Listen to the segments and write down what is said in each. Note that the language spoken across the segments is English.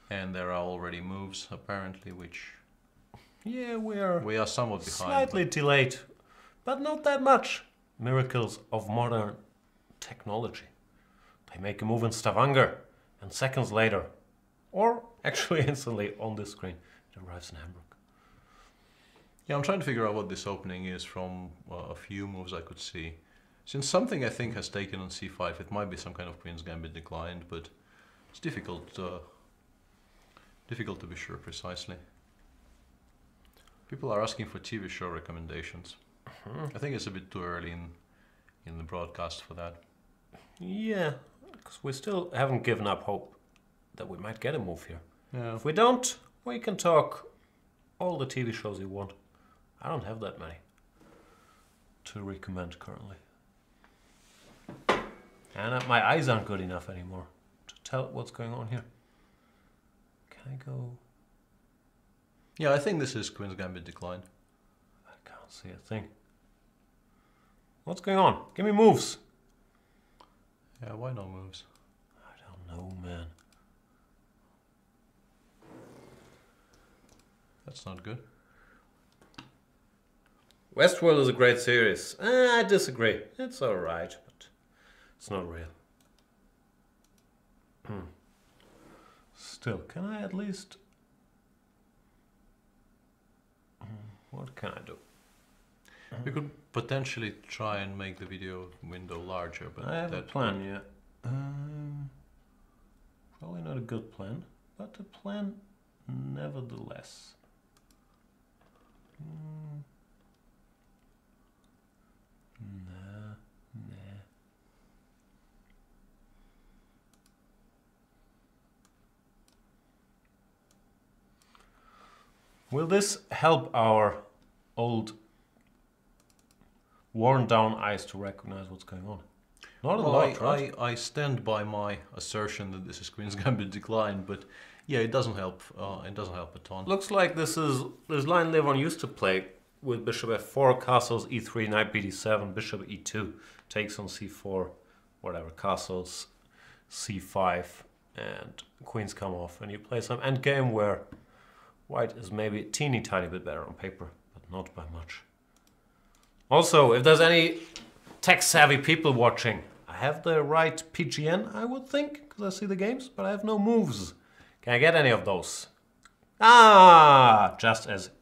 And there are already moves, apparently, which... Yeah, we are somewhat behind. Slightly delayed, but not that much. Miracles of modern technology. They make a move in Stavanger, and seconds later, or actually instantly on the screen, it arrives in Hamburg. Yeah, I'm trying to figure out what this opening is from a few moves I could see. Since something I think has taken on c5, it might be some kind of Queen's Gambit declined, but it's difficult to be sure precisely. People are asking for TV show recommendations. I think it's a bit too early in the broadcast for that. Yeah, because we still haven't given up hope that we might get a move here. Yeah. If we don't, we can talk all the TV shows you want. I don't have that many to recommend currently. And my eyes aren't good enough anymore to tell what's going on here. Can I go? Yeah, I think this is Queen's Gambit declined. I can't see a thing. What's going on? Give me moves. Yeah, why no moves? I don't know, man. That's not good. Westworld is a great series. I disagree. It's alright, but it's not real. Still, can I at least... What can I do? We could potentially try and make the video window larger, but I have a plan, yeah. Probably not a good plan, but a plan nevertheless. Nah. Will this help our old worn down eyes to recognize what's going on? Not a lot, right? I stand by my assertion that this is Queen's Gambit declined, but yeah, it doesn't help. It doesn't help a ton. Looks like this line Levon used to play with bishop f4, castles e3, knight bd7, bishop e2, takes on c4, whatever, castles c5, and queens come off, and you play some endgame where white is maybe a teeny tiny bit better on paper, but not by much. Also, if there's any tech-savvy people watching, I have the right PGN, I would think, because I see the games, but I have no moves. Can I get any of those? You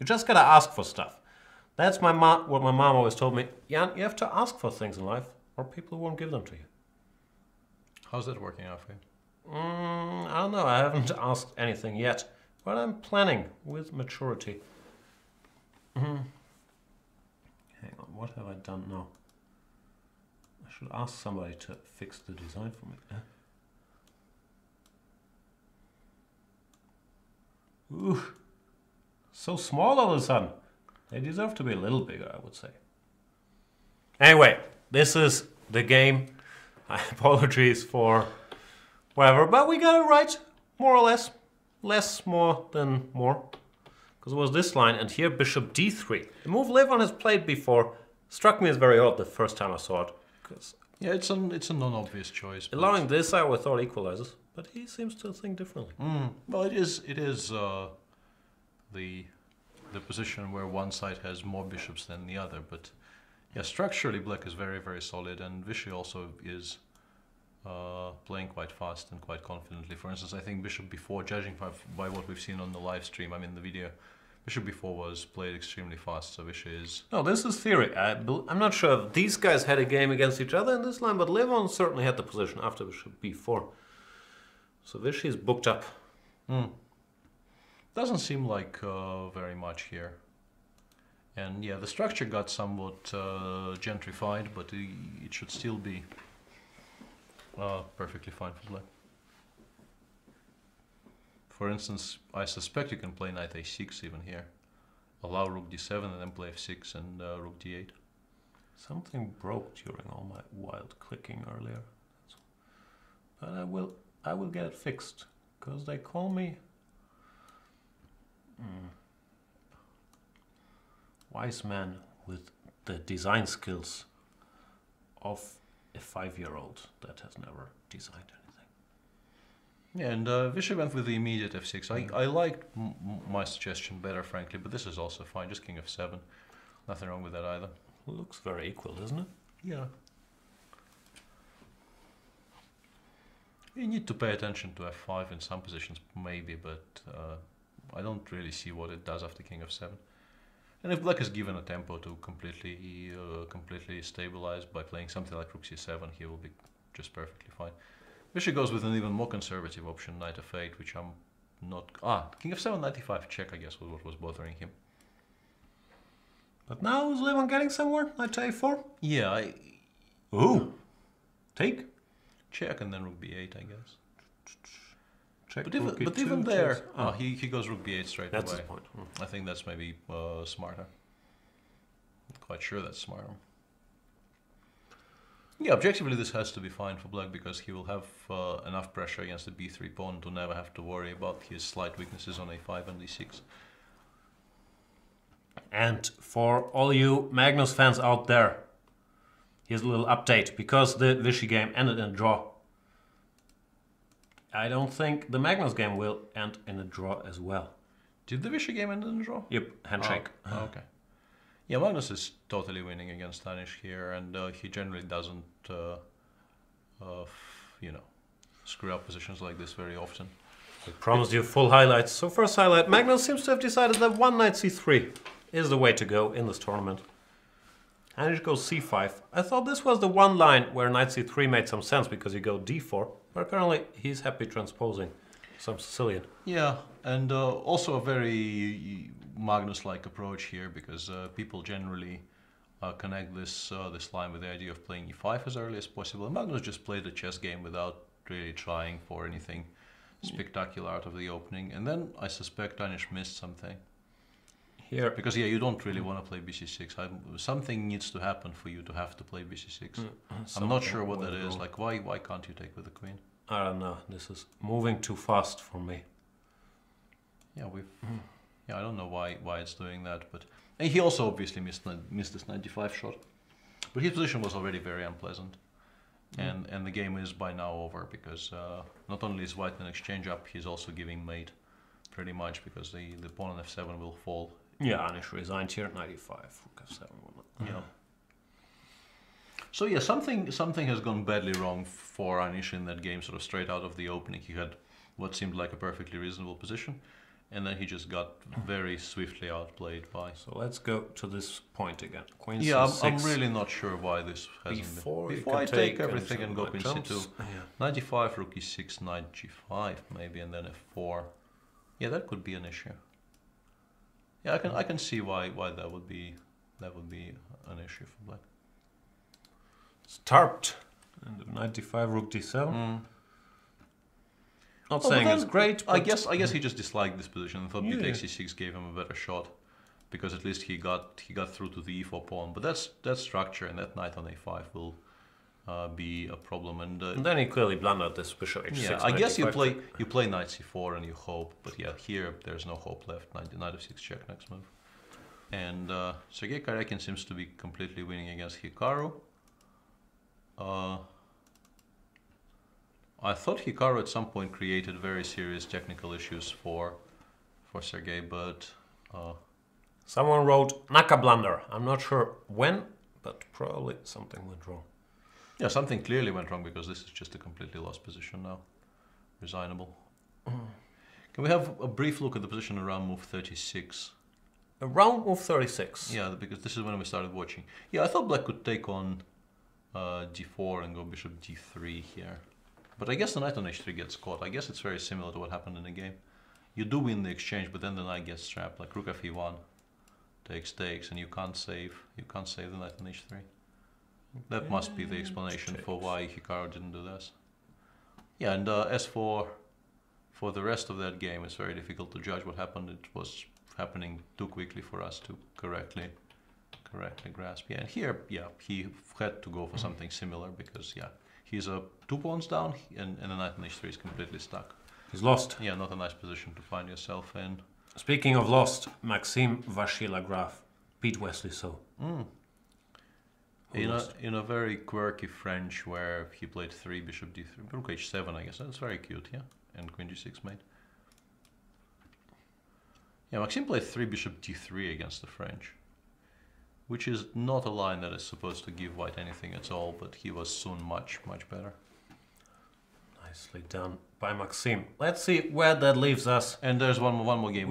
just gotta ask for stuff. That's what my mom always told me. Jan, you have to ask for things in life, or people won't give them to you. How's that working out for you? I don't know, I haven't asked anything yet, but I'm planning with maturity. Hang on, what have I done now? I should ask somebody to fix the design for me. Ooh, so small all of a sudden. They deserve to be a little bigger, I would say. Anyway, this is the game. Apologies for whatever, but we got it right, more or less. Less more than more. Because it was this line, and here bishop d3. The move Levon has played before struck me as very odd the first time I saw it. Yeah, it's a non-obvious choice. Allowing this, I would thought equalizes, but he seems to think differently. Well, it is the position where one side has more bishops than the other, but yeah, structurally black is very, very solid, and Vishy also is playing quite fast and quite confidently. For instance, I think bishop b4, judging by what we've seen on the live stream, I mean the video, bishop b4 was played extremely fast, so Vishy is... No, this is theory. I'm not sure if these guys had a game against each other in this line, but Levon certainly had the position after bishop b4. So Vishy is booked up. Doesn't seem like very much here. And yeah, the structure got somewhat gentrified, but it should still be perfectly fine for black. For instance, I suspect you can play knight a6 even here. Allow rook d7 and then play f6 and rook d8. Something broke during all my wild clicking earlier. But I will get it fixed, because they call me wise man with the design skills of a 5-year-old that has never designed anything. Yeah, and Vishy went with the immediate f6. I liked my suggestion better, frankly, but this is also fine. Just king f7. Nothing wrong with that either. Looks very equal, doesn't it? Yeah. You need to pay attention to f5 in some positions, maybe, but I don't really see what it does after king f7. And if black is given a tempo to completely stabilize by playing something like rook c7, he will be just perfectly fine. Bishop goes with an even more conservative option, knight f8, which I'm not... king f7, knight e5 check, I guess, was what was bothering him. But now is Levon getting somewhere? Knight to a4? Yeah, Ooh! Take? check and then rook b8, I guess. Check. But even there, he goes rook b8 straight That's away. his point. I think that's maybe smarter. Not quite sure that's smarter. Yeah, objectively this has to be fine for black because he will have enough pressure against the b3 pawn to never have to worry about his slight weaknesses on a5 and d6. And for all you Magnus fans out there, here's a little update. Because the Vishy game ended in a draw, I don't think the Magnus game will end in a draw as well. Did the Vishy game end in a draw? Yep, handshake. Oh, okay. Yeah, Magnus is totally winning against Danish here, and he generally doesn't, you know, screw up positions like this very often. I promised you full highlights. So first highlight, Magnus seems to have decided that one knight c3 is the way to go in this tournament. And it goes c5. I thought this was the one line where knight c3 made some sense because you go d4, but apparently he's happy transposing some Sicilian. Yeah, and also a very Magnus-like approach here because people generally connect this line with the idea of playing e5 as early as possible. And Magnus just played a chess game without really trying for anything spectacular out of the opening. And then I suspect Danish missed something. Here. Because yeah, you don't really want to play bc6. Something needs to happen for you to have to play bc6. I'm not sure what that is. Like, why can't you take with the queen? I don't know. This is moving too fast for me. Yeah, yeah, I don't know why it's doing that, but and he also obviously missed this 95 shot. But his position was already very unpleasant, and the game is by now over because not only is white an exchange up, he's also giving mate, pretty much because the pawn on f7 will fall. Yeah, Anish resigned here at 95. Rook f7. Yeah. So yeah, something has gone badly wrong for Anish in that game. Sort of straight out of the opening, he had what seemed like a perfectly reasonable position, and then he just got very swiftly outplayed by. So let's go to this point again. Queen yeah, c6. I'm really not sure why this hasn't Before been. you Before can I take everything and go my queen jumps. c2, Yeah. 95, rook e6, knight g5 maybe, and then f4. Yeah, that could be an issue. Yeah, I can see why that would be an issue for black. Starped. And 95, rook d7. Not saying it's great, but I guess he just disliked this position and thought b takes e6 gave him a better shot, because at least he got through to the e4 pawn. But that structure and that knight on a5 will be a problem. And then he clearly blundered this bishop h6. yeah, I guess you play knight c4 and you hope. But yeah, here there's no hope left. Knight f6 check next move. And Sergei Karyakin seems to be completely winning against Hikaru. I thought Hikaru at some point created very serious technical issues for Sergei, but someone wrote Naka blunder. I'm not sure when, but probably something went wrong. Yeah, something clearly went wrong because this is just a completely lost position now. Resignable. Can we have a brief look at the position around move 36? Around move 36. Yeah, because this is when we started watching. Yeah, I thought black could take on d4 and go bishop d3 here. But I guess the knight on h3 gets caught. I guess it's very similar to what happened in the game. You do win the exchange, but then the knight gets trapped. Like rook f1 takes, and you can't save the knight on h3. That must be the explanation for why Hikaru didn't do this. Yeah, and as for the rest of that game, it's very difficult to judge what happened. It was happening too quickly for us to correctly grasp. Yeah, and here, yeah, he had to go for something similar because, yeah, he's 2 pawns down, and the knight on h3 is completely stuck. He's lost. Yeah, not a nice position to find yourself in. Speaking of lost, Maxime Vachier-Lagrave beat Wesley So. In a very quirky French where he played 3 bishop d3, rook h7, I guess. That's very cute, yeah. and queen g6 mate. Yeah, Maxime played 3 bishop d3 against the French, which is not a line that is supposed to give white anything at all, but he was soon much better. Nicely done by Maxime. Let's see where that leaves us. And there's one more game.